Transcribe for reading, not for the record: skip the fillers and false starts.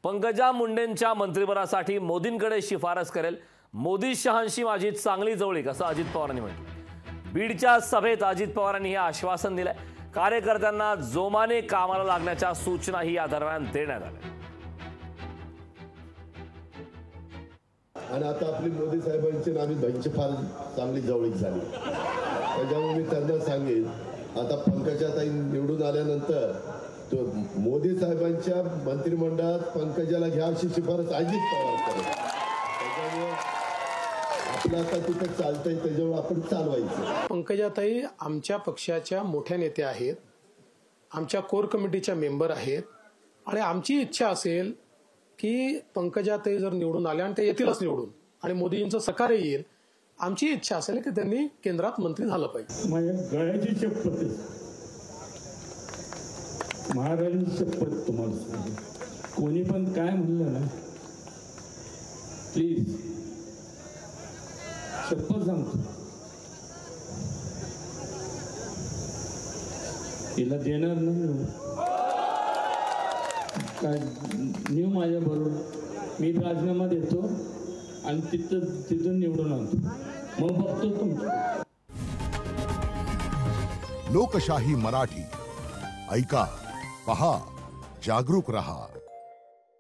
पंकजा मुंडेंच्या मंत्रिपदासाठी मोदींकडे शिफारस करेल। मोदी शहांशी माझी चांगली जवळीक असं अजित पवारांनी म्हटलं। बीडच्या सभेत अजित पवारांनी हे आश्वासन दिलंय। कार्यकर्त्यांना जोमाने कामाला लागण्याच्या सूचनाही या दरम्यान देण्यात आल्या। आणि आता आपली मोदी साहेबांची आणि आम्ही भाईंची फार चांगली जवळीक झाली। त्याच्यामुळे मी त्यांना सांगेन, आता पंकजाताई निवडून आल्यानंतर तो मोदी साहेबांच्या मंत्रिमंडळात पंकजाला घ्या अशी शिफारस अजित पवार करेल। त्याच्यामुळे आपलं आता तिथे चालतंय, त्याच्यामुळे आपण चालवायचं। पंकजाताई आमच्या पक्षाच्या मोठ्या नेत्या आहेत, आमच्या कोर कमिटीच्या मेंबर आहेत आणि आमची इच्छा असेल की पंकजाताई जर निवडून आल्या आणि ते येतीलच निवडून आणि मोदींचं सहकार्य येईल, आमची इच्छा असेल की त्यांनी केंद्रात मंत्री झालं पाहिजे। माझ्या गळ्याची शपथ आहे, महाराजांची शपथ तुम्हाला सांगतो, कोणी पण काय म्हणलं ना, प्लीज शपथ सांगतो, तिला देणार नाही काय न्यू माझ्या बरोबर मी राजीनामा देतो आणि तिथून निवडून आणतो, मग बघतो तुमचं। लोकशाही मराठी ऐका, पहा, जागरूक रहा।